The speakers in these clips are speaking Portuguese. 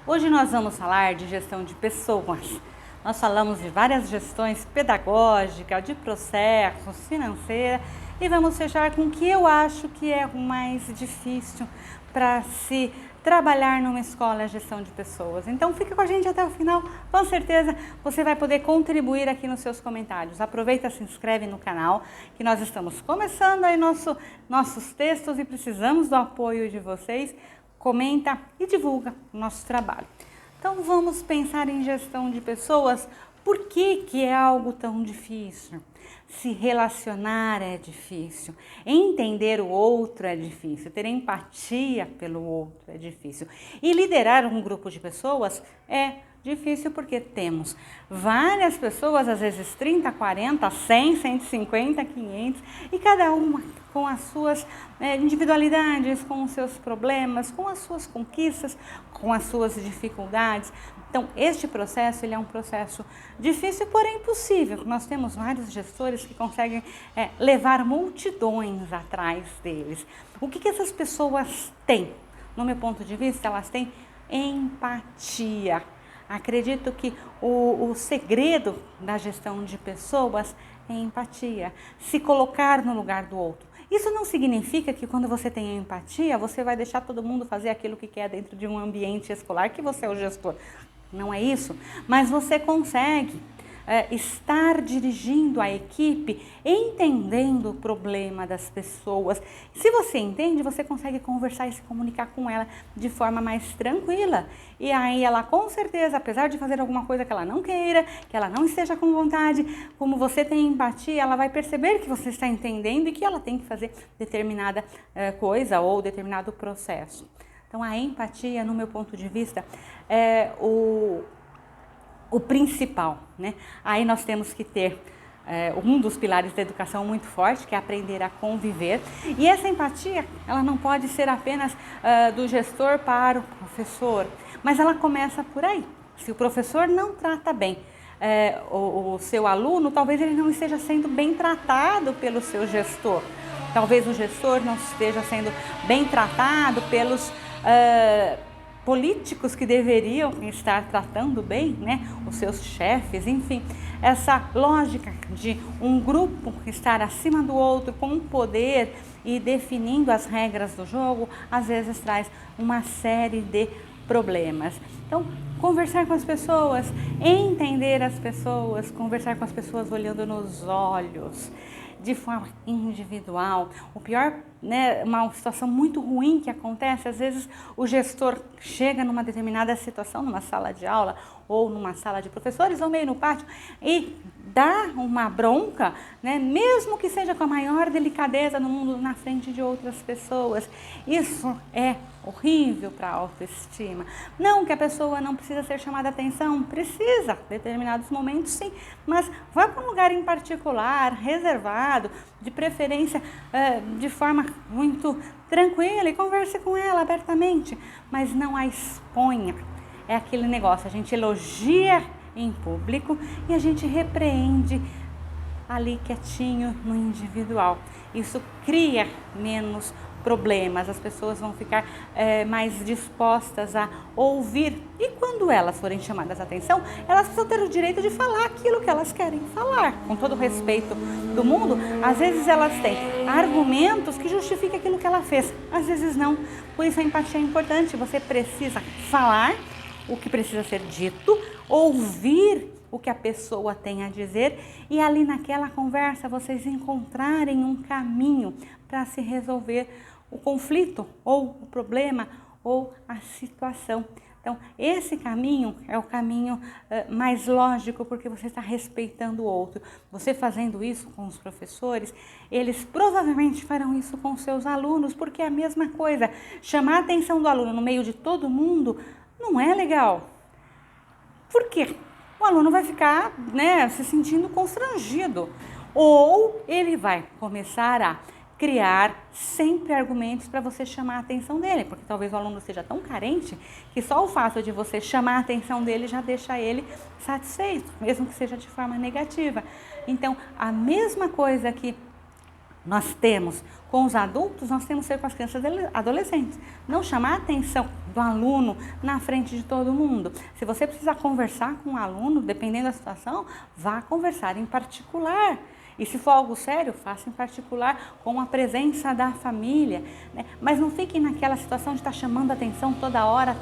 Hoje nós vamos falar de gestão de pessoas. Nós falamos de várias gestões pedagógica, de processos, financeira e vamos fechar com o que eu acho que é o mais difícil para se trabalhar numa escola, a gestão de pessoas. Então fica com a gente até o final, com certeza você vai poder contribuir aqui nos seus comentários. Aproveita, se inscreve no canal, que nós estamos começando aí nossos textos e precisamos do apoio de vocês. Comenta e divulga o nosso trabalho. Então vamos pensar em gestão de pessoas. Por que é algo tão difícil? Se relacionar é difícil, entender o outro é difícil, ter empatia pelo outro é difícil. E liderar um grupo de pessoas é difícil porque temos várias pessoas, às vezes 30, 40, 100, 150, 500, e cada uma com as suas individualidades, com os seus problemas, com as suas conquistas, com as suas dificuldades. Então, este processo ele é um processo difícil, porém possível. Nós temos vários gestores que conseguem levar multidões atrás deles. O que essas pessoas têm? No meu ponto de vista, elas têm empatia. Acredito que o segredo da gestão de pessoas é empatia, se colocar no lugar do outro. Isso não significa que quando você tem empatia, você vai deixar todo mundo fazer aquilo que quer dentro de um ambiente escolar, que você é o gestor. Não é isso, mas você consegue estar dirigindo a equipe, entendendo o problema das pessoas. Se você entende, você consegue conversar e se comunicar com ela de forma mais tranquila. E aí ela com certeza, apesar de fazer alguma coisa que ela não queira, que ela não esteja com vontade, como você tem empatia, ela vai perceber que você está entendendo e que ela tem que fazer determinada coisa ou determinado processo. Então a empatia, no meu ponto de vista, é o principal, né? Aí nós temos que ter um dos pilares da educação muito forte, que é aprender a conviver. E essa empatia, ela não pode ser apenas do gestor para o professor, mas ela começa por aí. Se o professor não trata bem o seu aluno, talvez ele não esteja sendo bem tratado pelo seu gestor. Talvez o gestor não esteja sendo bem tratado pelos políticos que deveriam estar tratando bem, né, os seus chefes, enfim, essa lógica de um grupo estar acima do outro com poder e definindo as regras do jogo, às vezes traz uma série de problemas. Então, conversar com as pessoas, entender as pessoas, conversar com as pessoas olhando nos olhos, de forma individual. O pior, né, uma situação muito ruim que acontece, às vezes o gestor chega numa determinada situação, numa sala de aula ou numa sala de professores ou meio no pátio e dá uma bronca, né, mesmo que seja com a maior delicadeza no mundo, na frente de outras pessoas. Isso é horrível para a autoestima. Não que a pessoa não precisa ser chamada a atenção, precisa, em determinados momentos sim, mas vá para um lugar em particular, reservado, de preferência de forma muito tranquila e converse com ela abertamente, mas não a exponha. É aquele negócio, a gente elogia em público e a gente repreende ali quietinho no individual. Isso cria menos problemas, as pessoas vão ficar mais dispostas a ouvir e quando elas forem chamadas a atenção, elas precisam ter o direito de falar aquilo que elas querem falar, com todo o respeito do mundo. Às vezes elas têm argumentos que justificam aquilo que ela fez, às vezes não, por isso a empatia é importante, você precisa falar o que precisa ser dito, ouvir o que a pessoa tem a dizer e ali naquela conversa vocês encontrarem um caminho para se resolver o conflito ou o problema ou a situação. Então, esse caminho é o caminho mais lógico porque você está respeitando o outro. Você fazendo isso com os professores, eles provavelmente farão isso com os seus alunos, porque é a mesma coisa. Chamar a atenção do aluno no meio de todo mundo não é legal. Por quê? O aluno vai ficar, né, se sentindo constrangido ou ele vai começar a criar sempre argumentos para você chamar a atenção dele, porque talvez o aluno seja tão carente que só o fato de você chamar a atenção dele já deixa ele satisfeito, mesmo que seja de forma negativa. Então, a mesma coisa que nós temos com os adultos, nós temos que ser com as crianças e adolescentes. Não chamar a atenção do aluno na frente de todo mundo. Se você precisar conversar com um aluno, dependendo da situação, vá conversar em particular. E se for algo sério, faça em particular com a presença da família, né? Mas não fique naquela situação de estar chamando a atenção toda hora,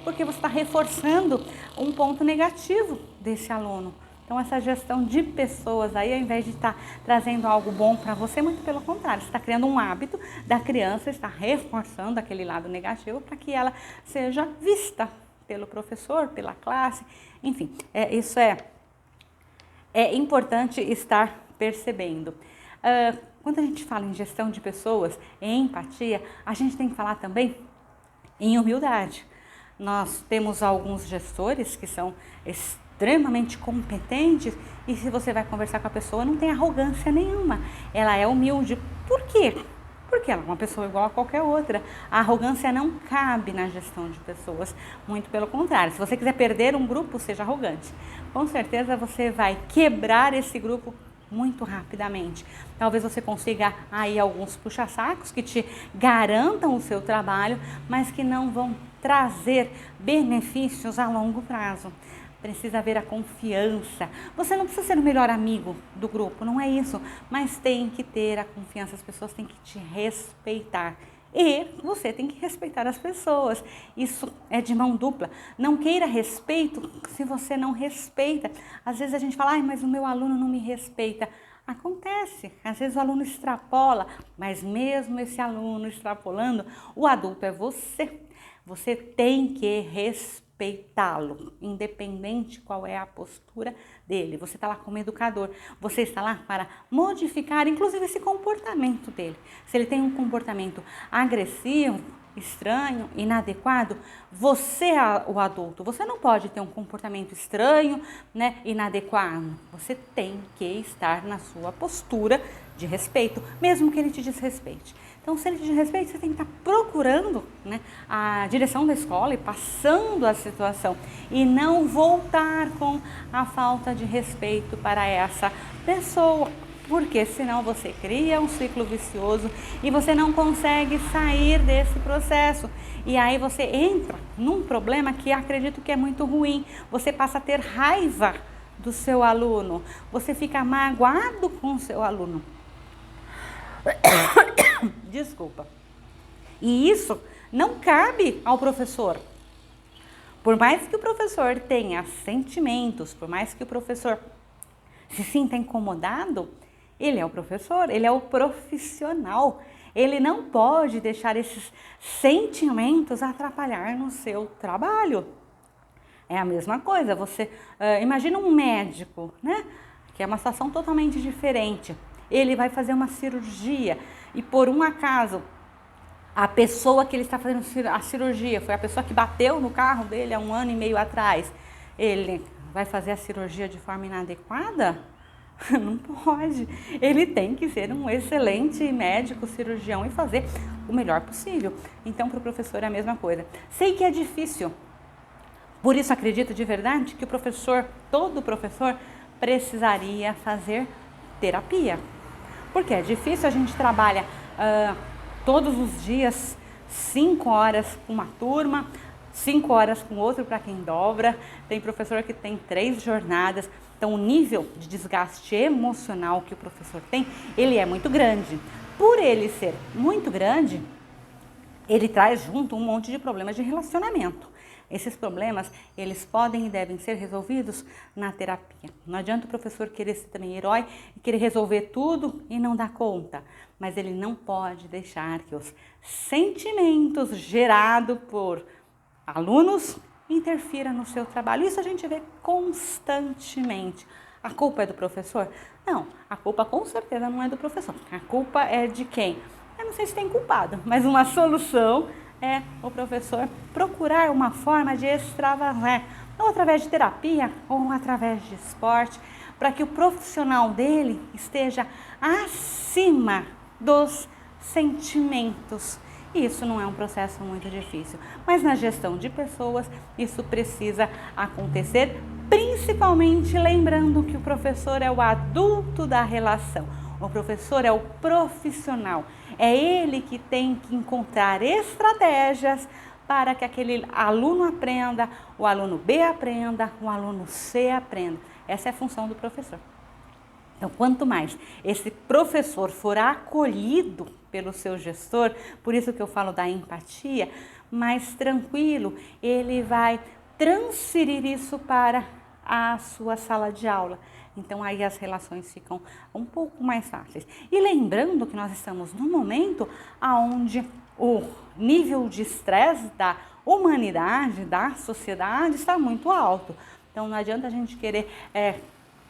porque você está reforçando um ponto negativo desse aluno. Então, essa gestão de pessoas aí, ao invés de estar trazendo algo bom para você, muito pelo contrário, você está criando um hábito da criança, está reforçando aquele lado negativo para que ela seja vista pelo professor, pela classe, enfim, isso é importante estar percebendo. Quando a gente fala em gestão de pessoas, em empatia, a gente tem que falar também em humildade. Nós temos alguns gestores que são extremamente competentes e se você vai conversar com a pessoa, não tem arrogância nenhuma. Ela é humilde. Por quê? Porque ela é uma pessoa igual a qualquer outra. A arrogância não cabe na gestão de pessoas, muito pelo contrário. Se você quiser perder um grupo, seja arrogante. Com certeza você vai quebrar esse grupo muito rapidamente. Talvez você consiga aí alguns puxa-sacos que te garantam o seu trabalho, mas que não vão trazer benefícios a longo prazo. Precisa haver a confiança. Você não precisa ser o melhor amigo do grupo, não é isso. Mas tem que ter a confiança, as pessoas têm que te respeitar. E você tem que respeitar as pessoas. Isso é de mão dupla. Não queira respeito se você não respeita. Às vezes a gente fala, mas o meu aluno não me respeita. Acontece, às vezes o aluno extrapola, mas mesmo esse aluno extrapolando, o adulto é você. Você tem que respeitá-lo, independente qual é a postura dele. Você está lá como educador, você está lá para modificar, inclusive, esse comportamento dele. Se ele tem um comportamento agressivo, estranho, inadequado, você é o adulto, você não pode ter um comportamento estranho, né, inadequado. Você tem que estar na sua postura de respeito, mesmo que ele te desrespeite. Então, se ele te desrespeita, você tem que estar procurando, né, a direção da escola e passando a situação e não voltar com a falta de respeito para essa pessoa, porque senão você cria um ciclo vicioso e você não consegue sair desse processo. E aí você entra num problema que acredito que é muito ruim. Você passa a ter raiva do seu aluno, você fica magoado com o seu aluno. Desculpa. E isso não cabe ao professor. Por mais que o professor tenha sentimentos, por mais que o professor se sinta incomodado, ele é o professor, ele é o profissional. Ele não pode deixar esses sentimentos atrapalhar no seu trabalho. É a mesma coisa, você imagina um médico, né? Que é uma situação totalmente diferente. Ele vai fazer uma cirurgia e por um acaso a pessoa que ele está fazendo a cirurgia foi a pessoa que bateu no carro dele há 1 ano e meio atrás. Ele vai fazer a cirurgia de forma inadequada? Não pode. Ele tem que ser um excelente médico, cirurgião e fazer o melhor possível. Então, para o professor é a mesma coisa. Sei que é difícil. Por isso, acredito de verdade que o professor, todo professor, precisaria fazer terapia. Porque é difícil, a gente trabalha todos os dias 5 horas com uma turma, 5 horas com outro para quem dobra. Tem professor que tem 3 jornadas. Então, o nível de desgaste emocional que o professor tem, ele é muito grande. Por ele ser muito grande, ele traz junto um monte de problemas de relacionamento. Esses problemas, eles podem e devem ser resolvidos na terapia. Não adianta o professor querer ser também herói e querer resolver tudo e não dar conta. Mas ele não pode deixar que os sentimentos gerados por alunos interfira no seu trabalho. Isso a gente vê constantemente. A culpa é do professor? Não, a culpa com certeza não é do professor. A culpa é de quem? Eu não sei se tem culpado, mas uma solução é o professor procurar uma forma de extravasar, ou através de terapia, ou através de esporte, para que o profissional dele esteja acima dos sentimentos. Isso não é um processo muito difícil, mas na gestão de pessoas isso precisa acontecer, principalmente lembrando que o professor é o adulto da relação. O professor é o profissional, é ele que tem que encontrar estratégias para que aquele aluno aprenda, o aluno B aprenda, o aluno C aprenda. Essa é a função do professor. Então, quanto mais esse professor for acolhido pelo seu gestor, por isso que eu falo da empatia, mais tranquilo, ele vai transferir isso para a sua sala de aula. Então, aí as relações ficam um pouco mais fáceis. E lembrando que nós estamos num momento onde o nível de estresse da humanidade, da sociedade, está muito alto. Então, não adianta a gente querer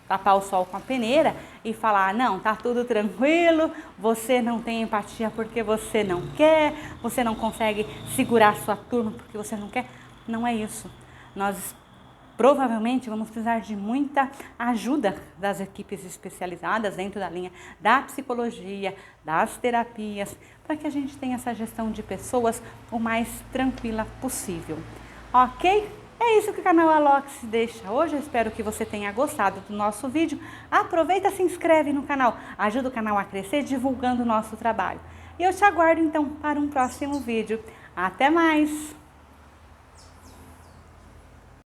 tapar o sol com a peneira e falar, não, tá tudo tranquilo, você não tem empatia porque você não quer, você não consegue segurar sua turma porque você não quer. Não é isso. Nós provavelmente vamos precisar de muita ajuda das equipes especializadas dentro da linha da psicologia, das terapias, para que a gente tenha essa gestão de pessoas o mais tranquila possível. Ok? É isso que o canal Alox deixa hoje. Eu espero que você tenha gostado do nosso vídeo. Aproveita e se inscreve no canal. Ajuda o canal a crescer divulgando o nosso trabalho. E eu te aguardo então para um próximo vídeo. Até mais!